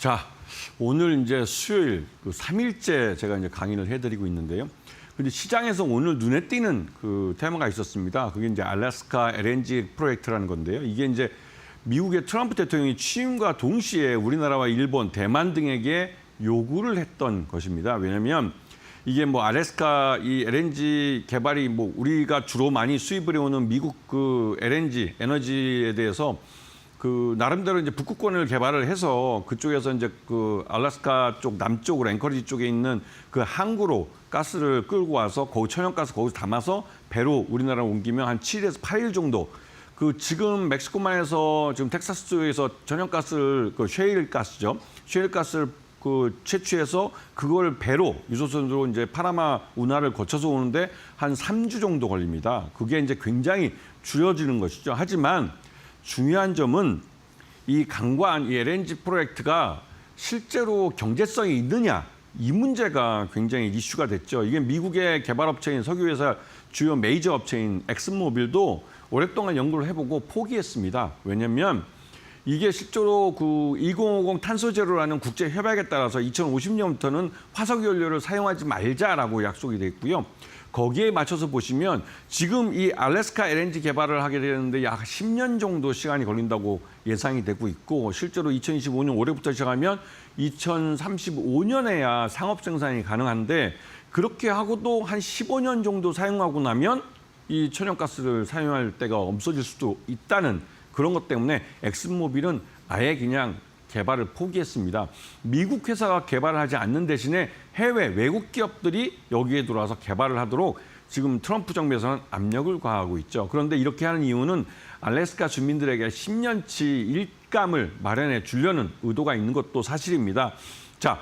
자, 오늘 이제 수요일 3일째 제가 이제 강의를 해드리고 있는데요. 근데 시장에서 오늘 눈에 띄는 그 테마가 있었습니다. 그게 이제 알래스카 LNG 프로젝트라는 건데요. 이게 이제 미국의 트럼프 대통령이 취임과 동시에 우리나라와 일본, 대만 등에게 요구를 했던 것입니다. 왜냐하면 이게 뭐 알래스카 이 LNG 개발이 뭐 우리가 주로 많이 수입을 해오는 미국 그 LNG 에너지에 대해서 그 나름대로 이제 북극권을 개발을 해서 그쪽에서 이제 그 알래스카 쪽 남쪽으로 앵커리지 쪽에 있는 그 항구로 가스를 끌고 와서 거기 천연가스 거기서 담아서 배로 우리나라로 옮기면 한 7일에서 8일 정도 그 지금 멕시코만에서 지금 텍사스 쪽에서 천연가스를 그 셰일 가스죠. 셰일 가스를 그 채취해서 그걸 배로 유조선으로 이제 파나마 운하를 거쳐서 오는데 한 3주 정도 걸립니다. 그게 이제 굉장히 줄여지는 것이죠. 하지만 중요한 점은 이 강관, 이 LNG 프로젝트가 실제로 경제성이 있느냐, 이 문제가 굉장히 이슈가 됐죠. 이게 미국의 개발업체인 석유회사 주요 메이저 업체인 엑슨모빌도 오랫동안 연구를 해보고 포기했습니다. 왜냐하면 이게 실제로 그 2050 탄소제로라는 국제 협약에 따라서 2050년부터는 화석 연료를 사용하지 말자라고 약속이 돼 있고요. 거기에 맞춰서 보시면 지금 이 알래스카 LNG 개발을 하게 되는데 약 10년 정도 시간이 걸린다고 예상이 되고 있고 실제로 2025년 올해부터 시작하면 2035년에야 상업 생산이 가능한데 그렇게 하고도 한 15년 정도 사용하고 나면 이 천연가스를 사용할 때가 없어질 수도 있다는 그런 것 때문에 엑슨모빌은 아예 그냥 개발을 포기했습니다. 미국 회사가 개발을 하지 않는 대신에 해외 외국 기업들이 여기에 들어와서 개발을 하도록 지금 트럼프 정부에서는 압력을 가하고 있죠. 그런데 이렇게 하는 이유는 알래스카 주민들에게 10년치 일감을 마련해 주려는 의도가 있는 것도 사실입니다. 자,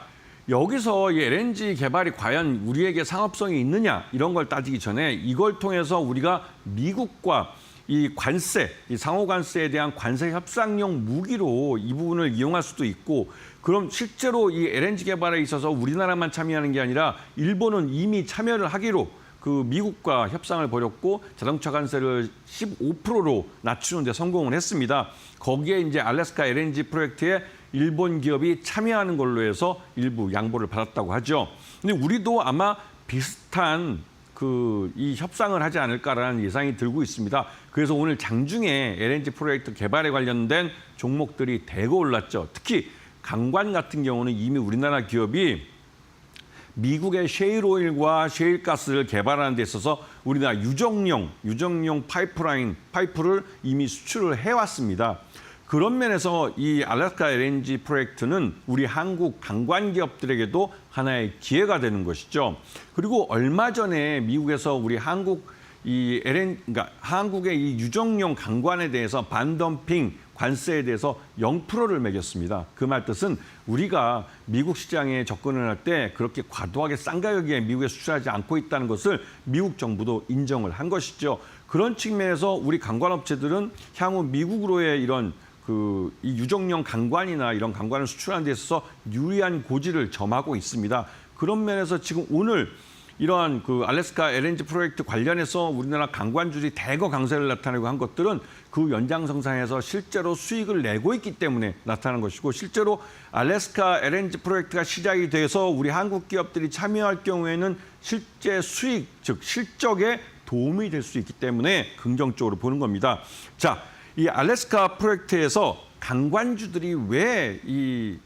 여기서 이 LNG 개발이 과연 우리에게 상업성이 있느냐 이런 걸 따지기 전에 이걸 통해서 우리가 미국과 이 관세, 이 상호 관세에 대한 관세 협상용 무기로 이 부분을 이용할 수도 있고 그럼 실제로 이 LNG 개발에 있어서 우리나라만 참여하는 게 아니라 일본은 이미 참여를 하기로 그 미국과 협상을 벌였고 자동차 관세를 15%로 낮추는 데 성공을 했습니다. 거기에 이제 알래스카 LNG 프로젝트에 일본 기업이 참여하는 걸로 해서 일부 양보를 받았다고 하죠. 근데 우리도 아마 비슷한 이 협상을 하지 않을까라는 예상이 들고 있습니다. 그래서 오늘 장중에 LNG 프로젝트 개발에 관련된 종목들이 대거 올랐죠. 특히 강관 같은 경우는 이미 우리나라 기업이 미국의 셰일 오일과 셰일 가스를 개발하는 데 있어서 우리나라 유정용 파이프를 이미 수출을 해왔습니다. 그런 면에서 이 알래스카 LNG 프로젝트는 우리 한국 강관 기업들에게도 하나의 기회가 되는 것이죠. 그리고 얼마 전에 미국에서 우리 그러니까 한국의 이 유정용 강관에 대해서 반덤핑 관세에 대해서 0%를 매겼습니다. 그 말 뜻은 우리가 미국 시장에 접근을 할 때 그렇게 과도하게 싼 가격에 미국에 수출하지 않고 있다는 것을 미국 정부도 인정을 한 것이죠. 그런 측면에서 우리 강관업체들은 향후 미국으로의 이런 이 유정용 강관이나 이런 강관을 수출하는 데 있어서 유리한 고지를 점하고 있습니다. 그런 면에서 지금 오늘 이러한 알래스카 LNG 프로젝트 관련해서 우리나라 강관주들이 대거 강세를 나타내고 한 것들은 그 연장선상에서 실제로 수익을 내고 있기 때문에 나타난 것이고 실제로 알래스카 LNG 프로젝트가 시작이 돼서 우리 한국 기업들이 참여할 경우에는 실제 수익, 즉 실적에 도움이 될 수 있기 때문에 긍정적으로 보는 겁니다. 자, 이 알래스카 프로젝트에서 강관주들이 왜 이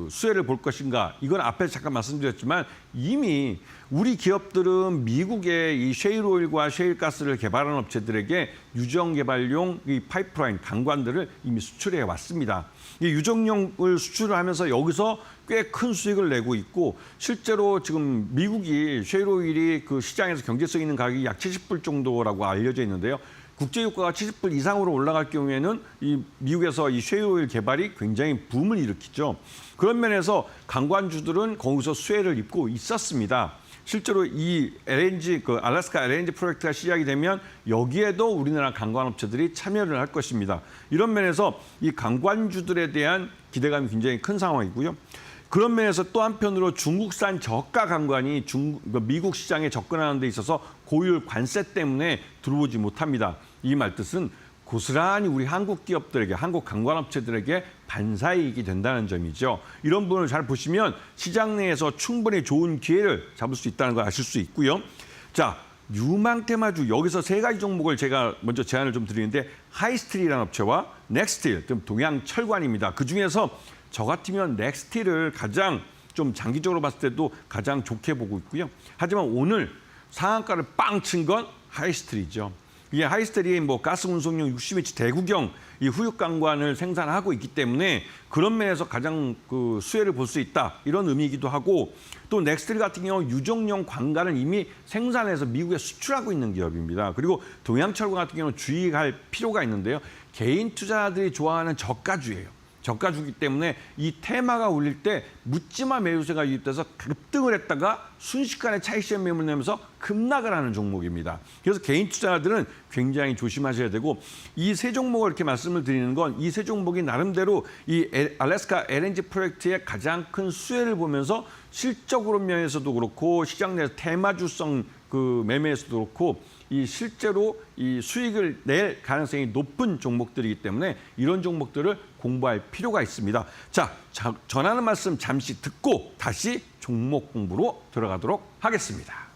수혜를 볼 것인가? 이건 앞에 잠깐 말씀드렸지만 이미 우리 기업들은 미국의 이 셰일 오일과 셰일 가스를 개발하는 업체들에게 유정 개발용 이 파이프라인 강관들을 이미 수출해 왔습니다. 이 유정용을 수출을 하면서 여기서 꽤 큰 수익을 내고 있고 실제로 지금 미국이 셰일 오일이 그 시장에서 경제성 있는 가격이 약 70불 정도라고 알려져 있는데요. 국제유가가 70불 이상으로 올라갈 경우에는 이 미국에서 이 셰일 오일 개발이 굉장히 붐을 일으키죠. 그런 면에서 강관주들은 거기서 수혜를 입고 있었습니다. 실제로 이 알래스카 LNG 프로젝트가 시작이 되면 여기에도 우리나라 강관업체들이 참여를 할 것입니다. 이런 면에서 이 강관주들에 대한 기대감이 굉장히 큰 상황이고요. 그런 면에서 또 한편으로 중국산 저가 강관이 미국 시장에 접근하는 데 있어서 고율 관세 때문에 들어오지 못합니다. 이 말뜻은 고스란히 우리 한국 기업들에게, 한국 관광업체들에게 반사이익이 된다는 점이죠. 이런 부분을 잘 보시면 시장 내에서 충분히 좋은 기회를 잡을 수 있다는 걸 아실 수 있고요. 자, 유망 테마주 여기서 세 가지 종목을 제가 먼저 제안을 좀 드리는데 하이스틸이라는 업체와 넥스틸, 동양철관입니다. 그중에서 저 같으면 넥스틸을 가장 좀 장기적으로 봤을 때도 가장 좋게 보고 있고요. 하지만 오늘 상한가를 빵 친 건 하이스틸이죠. 이게 하이스틸이 뭐 가스 운송용 60인치 대구경 이 후육관관을 생산하고 있기 때문에 그런 면에서 가장 그 수혜를 볼 수 있다 이런 의미이기도 하고 또 넥스틸 같은 경우 유정용 관관을 이미 생산해서 미국에 수출하고 있는 기업입니다. 그리고 동양철관 같은 경우는 주의할 필요가 있는데요. 개인 투자자들이 좋아하는 저가주예요. 저가주기 때문에 이 테마가 울릴 때 묻지마 매수세가 유입돼서 급등을 했다가 순식간에 차익실현 매물 내면서 급락을 하는 종목입니다. 그래서 개인 투자자들은 굉장히 조심하셔야 되고 이 세 종목을 이렇게 말씀을 드리는 건 이 세 종목이 나름대로 이 알래스카 LNG 프로젝트의 가장 큰 수혜를 보면서 실적으로 면에서도 그렇고 시장 내에서 테마주성 그 매매에서도 그렇고 이 실제로 이 수익을 낼 가능성이 높은 종목들이기 때문에 이런 종목들을 공부할 필요가 있습니다. 자, 전하는 말씀 잠시 듣고 다시 종목 공부로 들어가도록 하겠습니다.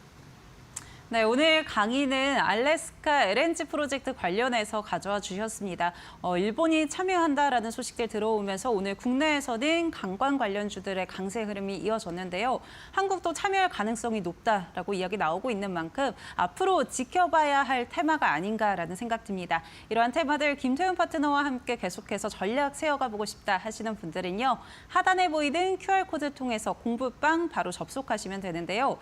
네, 오늘 강의는 알래스카 LNG 프로젝트 관련해서 가져와 주셨습니다. 일본이 참여한다라는 소식들 들어오면서 오늘 국내에서는 관광 관련주들의 강세 흐름이 이어졌는데요. 한국도 참여할 가능성이 높다라고 이야기 나오고 있는 만큼 앞으로 지켜봐야 할 테마가 아닌가라는 생각 듭니다. 이러한 테마들 김태훈 파트너와 함께 계속해서 전략 세워가 보고 싶다 하시는 분들은요. 하단에 보이는 QR코드 통해서 공부방 바로 접속하시면 되는데요.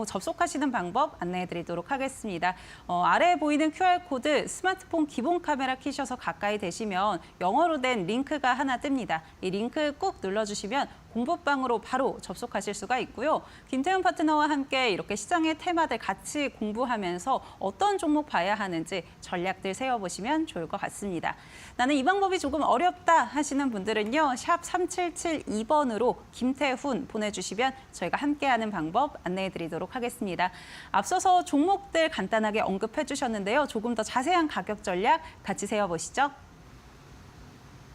접속하시는 방법 안내해드립니다. 드리도록 하겠습니다. 아래에 보이는 QR코드 스마트폰 기본 카메라 키셔서 가까이 대시면 영어로 된 링크가 하나 뜹니다. 이 링크 꾹 눌러주시면 공부방으로 바로 접속하실 수가 있고요. 김태훈 파트너와 함께 이렇게 시장의 테마들 같이 공부하면서 어떤 종목 봐야 하는지 전략들 세워보시면 좋을 것 같습니다. 나는 이 방법이 조금 어렵다 하시는 분들은요. 샵 3772번으로 김태훈 보내주시면 저희가 함께하는 방법 안내해드리도록 하겠습니다. 앞서서 종목들 간단하게 언급해 주셨는데요. 조금 더 자세한 가격 전략 같이 세워보시죠.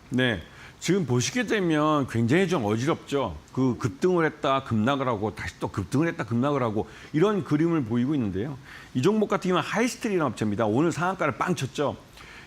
네. 지금 보시게 되면 굉장히 좀 어지럽죠. 그 급등을 했다 급락을 하고 다시 또 급등을 했다 급락을 하고 이런 그림을 보이고 있는데요. 이 종목 같은 경우는 하이스틸이라는 업체입니다. 오늘 상한가를 빵 쳤죠.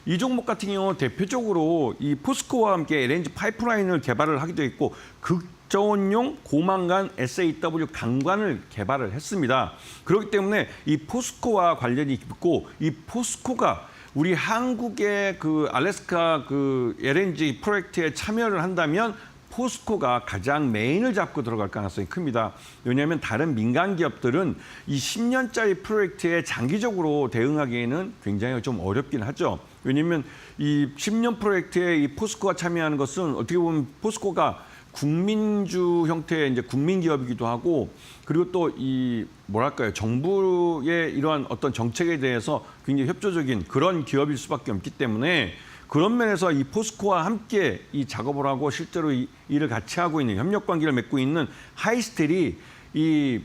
이 종목 같은 경우 대표적으로 이 포스코와 함께 LNG 파이프라인을 개발을 하기도 했고 극저온용 고망간 SAW 강관을 개발을 했습니다. 그렇기 때문에 이 포스코와 관련이 깊고 이 포스코가 우리 한국의 그 알래스카 그 LNG 프로젝트에 참여를 한다면 포스코가 가장 메인을 잡고 들어갈 가능성이 큽니다. 왜냐하면 다른 민간 기업들은 이 10년짜리 프로젝트에 장기적으로 대응하기에는 굉장히 좀 어렵긴 하죠. 왜냐하면 이 10년 프로젝트에 이 포스코가 참여하는 것은 어떻게 보면 포스코가 국민주 형태의 이제 국민 기업이기도 하고 그리고 또 이 뭐랄까요 정부의 이러한 어떤 정책에 대해서 굉장히 협조적인 그런 기업일 수밖에 없기 때문에 그런 면에서 이 포스코와 함께 이 작업을 하고 실제로 이 일을 같이 하고 있는 협력 관계를 맺고 있는 하이스틸이 이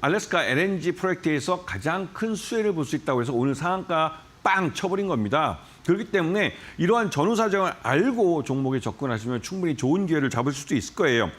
알래스카 LNG 프로젝트에서 가장 큰 수혜를 볼 수 있다고 해서 오늘 상한가 빵 쳐버린 겁니다. 그렇기 때문에 이러한 전후 사정을 알고 종목에 접근하시면 충분히 좋은 기회를 잡을 수도 있을 거예요.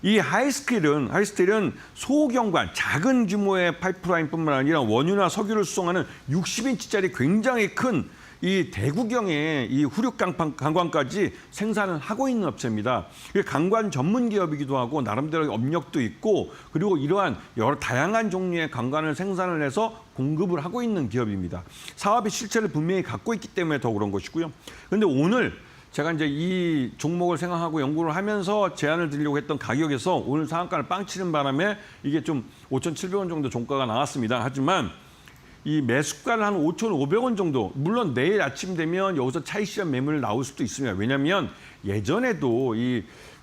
이 하이스틸은 소경관, 작은 규모의 파이프라인뿐만 아니라 원유나 석유를 수송하는 60인치짜리 굉장히 큰 이 대구경의 이 후륙관광까지 생산을 하고 있는 업체입니다. 관관 전문 기업이기도 하고 나름대로 업력도 있고 그리고 이러한 여러 다양한 종류의 관관을 생산을 해서 공급을 하고 있는 기업입니다. 사업의 실체를 분명히 갖고 있기 때문에 더 그런 것이고요. 그런데 오늘 제가 이제 이 종목을 생각하고 연구를 하면서 제안을 드리려고 했던 가격에서 오늘 상한가를 빵 치는 바람에 이게 좀 5,700원 정도 종가가 나왔습니다. 하지만 이 매수가를 한 5,500원 정도, 물론 내일 아침 되면 여기서 차익 실현 매물 나올 수도 있습니다. 왜냐하면 예전에도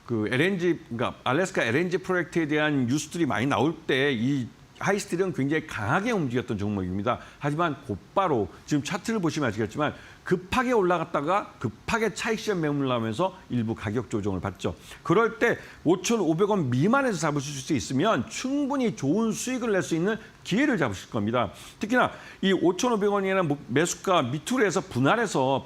그 LNG, 그러니까 알래스카 LNG 프로젝트에 대한 뉴스들이 많이 나올 때 이 하이스틸은 굉장히 강하게 움직였던 종목입니다. 하지만 곧바로 지금 차트를 보시면 아시겠지만 급하게 올라갔다가 급하게 차익 실현 매물 나오면서 일부 가격 조정을 받죠. 그럴 때 5,500원 미만에서 잡으실 수 있으면 충분히 좋은 수익을 낼 수 있는 기회를 잡으실 겁니다. 특히나 이 5,500원이라는 매수가 밑으로 해서 분할해서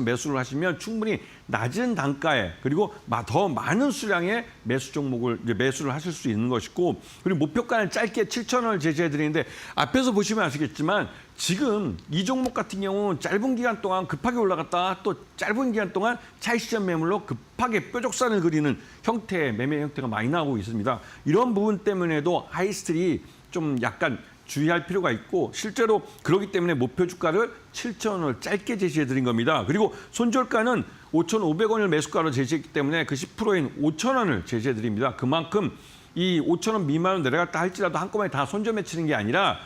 매수를 하시면 충분히 낮은 단가에 그리고 더 많은 수량의 매수 종목을 이제 매수를 하실 수 있는 것이고, 그리고 목표가는 짧게 7,000원을 제시해 드리는데 앞에서 보시면 아시겠지만 지금 이 종목 같은 경우는 짧은 기간 동안 급하게 올라갔다가 또 짧은 기간 동안 차익 실현 매물로 급하게 뾰족선을 그리는 형태의 매매 형태가 많이 나오고 있습니다. 이런 부분 때문에도 하이스트리 좀 약간 주의할 필요가 있고, 실제로 그렇기 때문에 목표 주가를 7,000원을 짧게 제시해 드린 겁니다. 그리고 손절가는 5,500원을 매수가로 제시했기 때문에 그 10%인 5,000원을 제시해 드립니다. 그만큼 이 5,000원 미만으로 내려갔다 할지라도 한꺼번에 다 손절 맺히는 게 아니라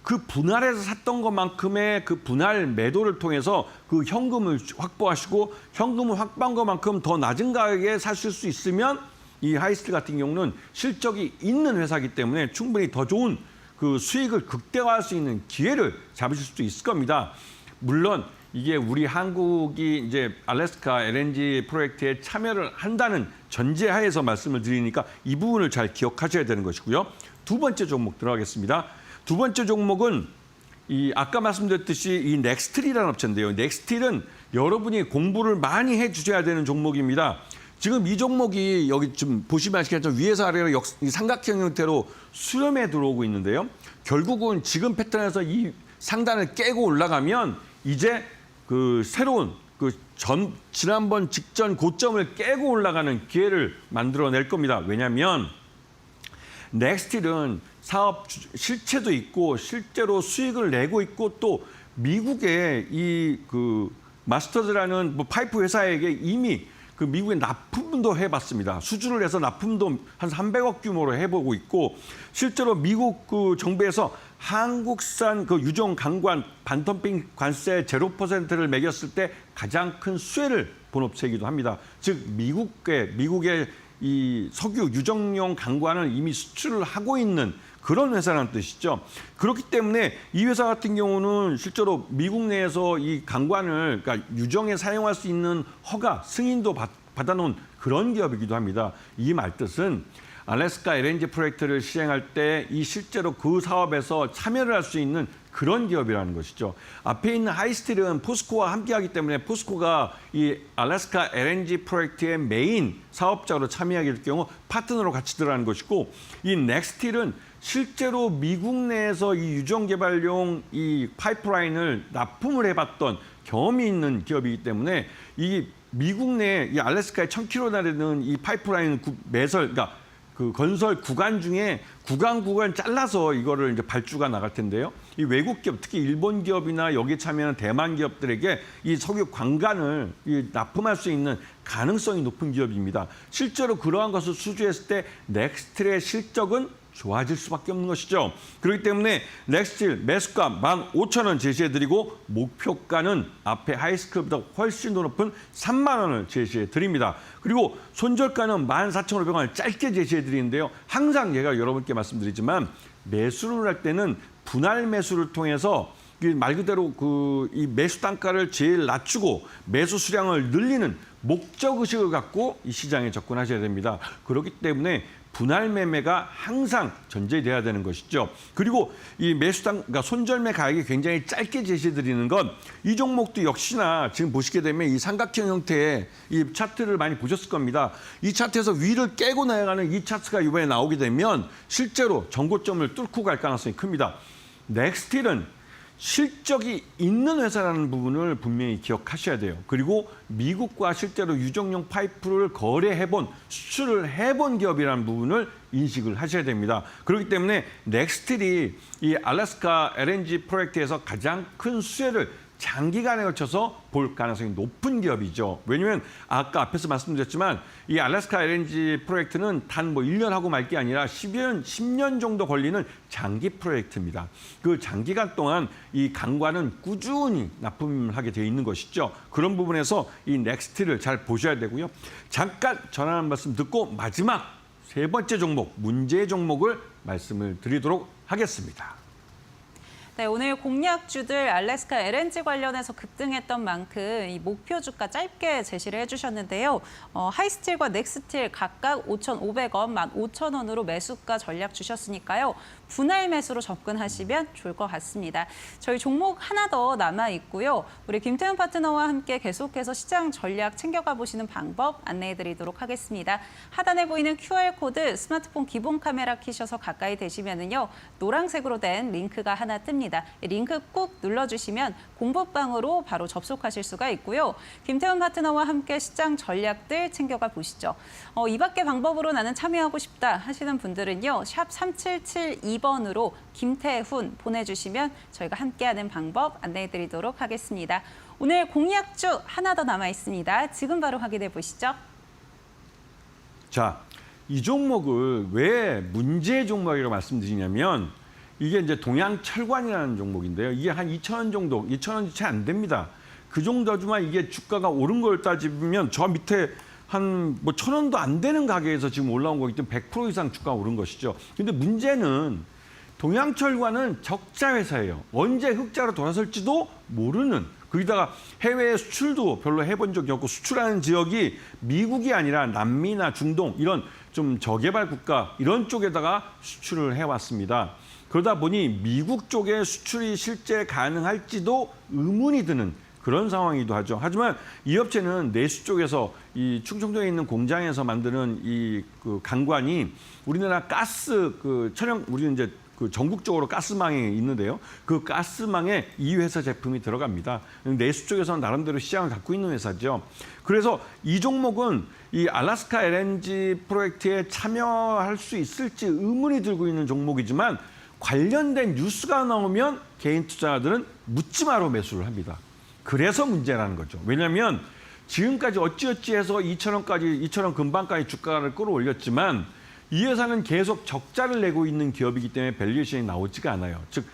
그 분할해서 샀던 것만큼의 그 분할 매도를 통해서 그 현금을 확보하시고, 현금을 확보한 것만큼 더 낮은 가격에 사실 수 있으면 이 하이스트 같은 경우는 실적이 있는 회사이기 때문에 충분히 더 좋은 그 수익을 극대화할 수 있는 기회를 잡으실 수도 있을 겁니다. 물론 이게 우리 한국이 이제 알래스카 LNG 프로젝트에 참여를 한다는 전제하에서 말씀을 드리니까 이 부분을 잘 기억하셔야 되는 것이고요. 두 번째 종목 들어가겠습니다. 두 번째 종목은 이 아까 말씀드렸듯이 이 넥스틸이라는 업체인데요. 넥스틸은 여러분이 공부를 많이 해주셔야 되는 종목입니다. 지금 이 종목이 여기 좀 보시면 아시겠지만 위에서 아래로 삼각형 형태로 수렴에 들어오고 있는데요. 결국은 지금 패턴에서 이 상단을 깨고 올라가면 이제 그 새로운 지난번 직전 고점을 깨고 올라가는 기회를 만들어낼 겁니다. 왜냐하면 넥스틸은 사업 실체도 있고 실제로 수익을 내고 있고, 또 미국의 이 마스터즈라는 파이프 회사에게 이미 그 미국에 납품도 해봤습니다. 수주를 해서 납품도 한 300억 규모로 해보고 있고, 실제로 미국 그 정부에서 한국산 그 유정 강관 반덤핑 관세 0%를 매겼을 때 가장 큰 수혜를 본 업체이기도 합니다. 즉 미국의 이 석유 유정용 강관을 이미 수출을 하고 있는 그런 회사라는 뜻이죠. 그렇기 때문에 이 회사 같은 경우는 실제로 미국 내에서 이 강관을, 그러니까 유정에 사용할 수 있는 허가, 승인도 받아놓은 그런 기업이기도 합니다. 이 말뜻은 알래스카 LNG 프로젝트를 시행할 때 이 실제로 그 사업에서 참여를 할 수 있는 그런 기업이라는 것이죠. 앞에 있는 하이스틸은 포스코와 함께하기 때문에 포스코가 이 알래스카 LNG 프로젝트의 메인 사업자로 참여하게 될 경우 파트너로 같이 들어가는 것이고, 이 넥스틸은 실제로 미국 내에서 이 유정 개발용 이 파이프라인을 납품을 해봤던 경험이 있는 기업이기 때문에 이 미국 내 이 알래스카에 1,000km나 되는 이 파이프라인 그러니까 그 건설 구간 중에 구간 잘라서 이거를 이제 발주가 나갈 텐데요. 이 외국 기업, 특히 일본 기업이나 여기에 참여하는 대만 기업들에게 이 석유 관관을 납품할 수 있는 가능성이 높은 기업입니다. 실제로 그러한 것을 수주했을 때 넥스틸의 실적은 좋아질 수밖에 없는 것이죠. 그렇기 때문에 넥스틸 매수가 15,000원 제시해드리고 목표가는 앞에 하이스클보다 훨씬 더 높은 3만 원을 제시해드립니다. 그리고 손절가는 14,500원을 짧게 제시해드리는데요. 항상 제가 여러분께 말씀드리지만 매수를 할 때는 분할 매수를 통해서 말 그대로 이 매수 단가를 제일 낮추고 매수 수량을 늘리는 목적 의식을 갖고 이 시장에 접근하셔야 됩니다. 그렇기 때문에 분할 매매가 항상 전제돼야 되는 것이죠. 그리고 이 그러니까 손절매 가격이 굉장히 짧게 제시해드리는 건 이 종목도 역시나 지금 보시게 되면 이 삼각형 형태의 이 차트를 많이 보셨을 겁니다. 이 차트에서 위를 깨고 나가는 이 차트가 이번에 나오게 되면 실제로 전고점을 뚫고 갈 가능성이 큽니다. 넥스틸은 실적이 있는 회사라는 부분을 분명히 기억하셔야 돼요. 그리고 미국과 실제로 유정용 파이프를 거래해본, 수출을 해본 기업이라는 부분을 인식을 하셔야 됩니다. 그렇기 때문에 넥스틸이 이 알래스카 LNG 프로젝트에서 가장 큰 수혜를 장기간에 걸쳐서 볼 가능성이 높은 기업이죠. 왜냐하면 아까 앞에서 말씀드렸지만 이 알래스카 LNG 프로젝트는 단 1년 하고 말 게 아니라 10년 정도 걸리는 장기 프로젝트입니다. 그 장기간 동안 이 강관은 꾸준히 납품을 하게 되어 있는 것이죠. 그런 부분에서 이 넥스틸을 잘 보셔야 되고요. 잠깐 전하는 말씀 듣고 마지막 세 번째 종목, 문제 종목을 말씀을 드리도록 하겠습니다. 네, 오늘 공략주들 알래스카 LNG 관련해서 급등했던 만큼 이 목표 주가 짧게 제시를 해주셨는데요. 하이스틸과 넥스틸 각각 5,500원, 15,000원으로 매수가 전략 주셨으니까요. 분할 매수로 접근하시면 좋을 것 같습니다. 저희 종목 하나 더 남아 있고요. 우리 김태훈 파트너와 함께 계속해서 시장 전략 챙겨가 보시는 방법 안내해드리도록 하겠습니다. 하단에 보이는 QR코드 스마트폰 기본 카메라 키셔서 가까이 되시면은요. 노란색으로 된 링크가 하나 뜹니다. 이 링크 꾹 눌러주시면 공부방으로 바로 접속하실 수가 있고요. 김태훈 파트너와 함께 시장 전략들 챙겨가 보시죠. 이 밖의 방법으로 나는 참여하고 싶다 하시는 분들은요. 샵 3772번으로 김태훈 보내주시면 저희가 함께하는 방법 안내해드리도록 하겠습니다. 오늘 공략주 하나 더 남아 있습니다. 지금 바로 확인해 보시죠. 자, 이 종목을 왜 문제 종목이라고 말씀드리냐면 이게 이제 동양철관이라는 종목인데요. 이게 한 2,000원 정도, 2,000원이 채 안 됩니다. 그 정도지만 이게 주가가 오른 걸 따지면 저 밑에 한 뭐 1,000원도 안 되는 가격에서 지금 올라온 거기 때문에 100% 이상 주가가 오른 것이죠. 근데 문제는 동양철관은 적자 회사예요. 언제 흑자로 돌아설지도 모르는. 거기다가 해외 수출도 별로 해본 적이 없고 수출하는 지역이 미국이 아니라 남미나 중동 이런 좀 저개발 국가 이런 쪽에다가 수출을 해왔습니다. 그러다 보니 미국 쪽에 수출이 실제 가능할지도 의문이 드는 그런 상황이기도 하죠. 하지만 이 업체는 내수 쪽에서 이 충청도에 있는 공장에서 만드는 이 그 강관이 우리나라 가스 그 천연 우리는 이제 그 전국적으로 가스망이 있는데요. 그 가스망에 이 회사 제품이 들어갑니다. 내수 쪽에서는 나름대로 시장을 갖고 있는 회사죠. 그래서 이 종목은 이 알래스카 LNG 프로젝트에 참여할 수 있을지 의문이 들고 있는 종목이지만 관련된 뉴스가 나오면 개인 투자자들은 묻지마로 매수를 합니다. 그래서 문제라는 거죠. 왜냐하면 지금까지 어찌어찌 해서 2,000원 근방까지 주가를 끌어올렸지만 이 회사는 계속 적자를 내고 있는 기업이기 때문에 밸류에이션이 나오지가 않아요. 즉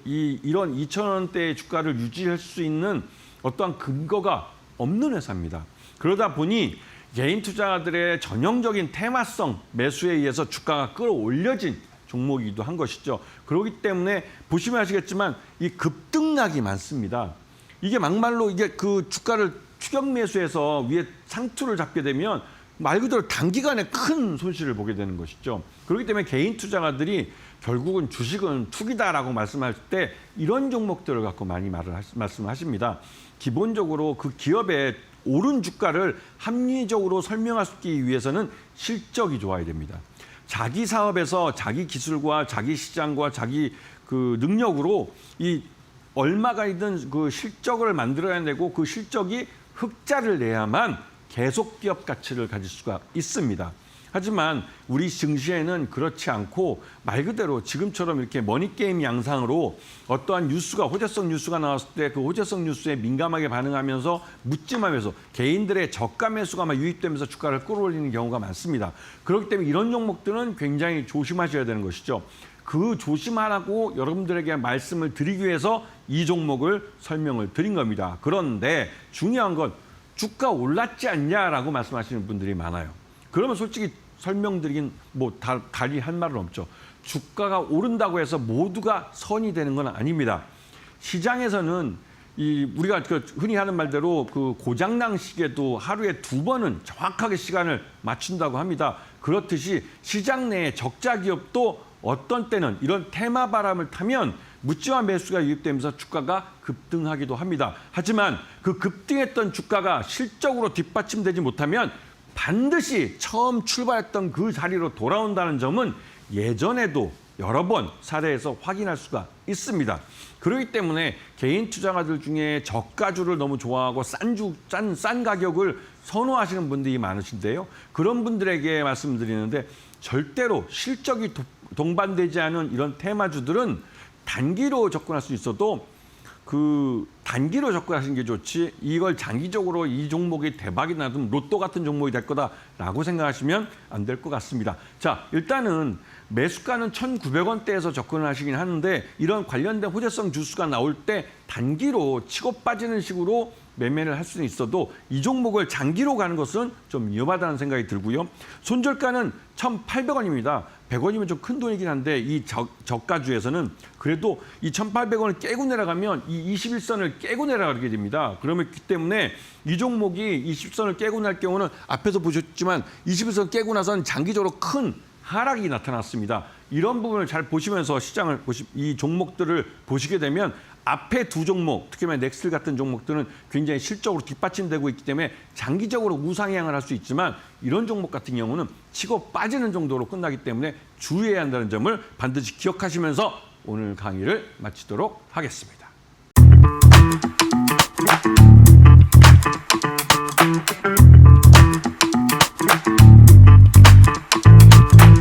이런 2,000원대의 주가를 유지할 수 있는 어떠한 근거가 없는 회사입니다. 그러다 보니 개인 투자자들의 전형적인 테마성 매수에 의해서 주가가 끌어올려진 종목이기도 한 것이죠. 그렇기 때문에 보시면 아시겠지만 이 급등락이 많습니다. 이게 막말로 이게 그 주가를 추격 매수해서 위에 상투를 잡게 되면 말 그대로 단기간에 큰 손실을 보게 되는 것이죠. 그렇기 때문에 개인 투자가들이 결국은 주식은 투기다라고 말씀할 때 이런 종목들을 갖고 많이 말씀하십니다. 기본적으로 그 기업의 오른 주가를 합리적으로 설명하기 위해서는 실적이 좋아야 됩니다. 자기 사업에서 자기 기술과 자기 시장과 자기 그 능력으로 이 얼마가이든 그 실적을 만들어야 되고 그 실적이 흑자를 내야만 계속 기업 가치를 가질 수가 있습니다. 하지만 우리 증시에는 그렇지 않고 말 그대로 지금처럼 이렇게 머니게임 양상으로 어떠한 뉴스가 호재성 뉴스가 나왔을 때 그 호재성 뉴스에 민감하게 반응하면서 묻지마면서 개인들의 저가 매수가 막 유입되면서 주가를 끌어올리는 경우가 많습니다. 그렇기 때문에 이런 종목들은 굉장히 조심하셔야 되는 것이죠. 그 조심하라고 여러분들에게 말씀을 드리기 위해서 이 종목을 설명을 드린 겁니다. 그런데 중요한 건 주가 올랐지 않냐라고 말씀하시는 분들이 많아요. 그러면 솔직히 설명드리긴 뭐 달리 할 말은 없죠. 주가가 오른다고 해서 모두가 선이 되는 건 아닙니다. 시장에서는 우리가 흔히 하는 말대로 그 고장난 시계도 하루에 2번은 정확하게 시간을 맞춘다고 합니다. 그렇듯이 시장 내의 적자 기업도 어떤 때는 이런 테마 바람을 타면 묻지마 매수가 유입되면서 주가가 급등하기도 합니다. 하지만 그 급등했던 주가가 실적으로 뒷받침되지 못하면 반드시 처음 출발했던 그 자리로 돌아온다는 점은 예전에도 여러 번 사례에서 확인할 수가 있습니다. 그렇기 때문에 개인 투자가들 중에 저가주를 너무 좋아하고 싼 가격을 선호하시는 분들이 많으신데요. 그런 분들에게 말씀드리는데 절대로 실적이 동반되지 않은 이런 테마주들은 단기로 접근할 수 있어도 그 단기로 접근하시는 게 좋지 이걸 장기적으로 이 종목이 대박이 나면 로또 같은 종목이 될 거다라고 생각하시면 안 될 것 같습니다. 자, 일단은 매수가는 1,900원대에서 접근을 하시긴 하는데 이런 관련된 호재성 주수가 나올 때 단기로 치고 빠지는 식으로 매매를 할 수는 있어도 이 종목을 장기로 가는 것은 좀 위험하다는 생각이 들고요. 손절가는 1,800원입니다. 100원이면 좀 큰 돈이긴 한데 이 저가주에서는 그래도 이 1,800원을 깨고 내려가면 이 21선을 깨고 내려가게 됩니다. 그렇기 때문에 이 종목이 20선을 깨고 날 경우는 앞에서 보셨지만 21선 깨고 나서는 장기적으로 큰 하락이 나타났습니다. 이런 부분을 잘 보시면서 시장을 이 종목들을 보시게 되면 앞에 두 종목, 특히 넥슬 같은 종목들은 굉장히 실적으로 뒷받침되고 있기 때문에 장기적으로 우상향을 할 수 있지만 이런 종목 같은 경우는 치고 빠지는 정도로 끝나기 때문에 주의해야 한다는 점을 반드시 기억하시면서 오늘 강의를 마치도록 하겠습니다.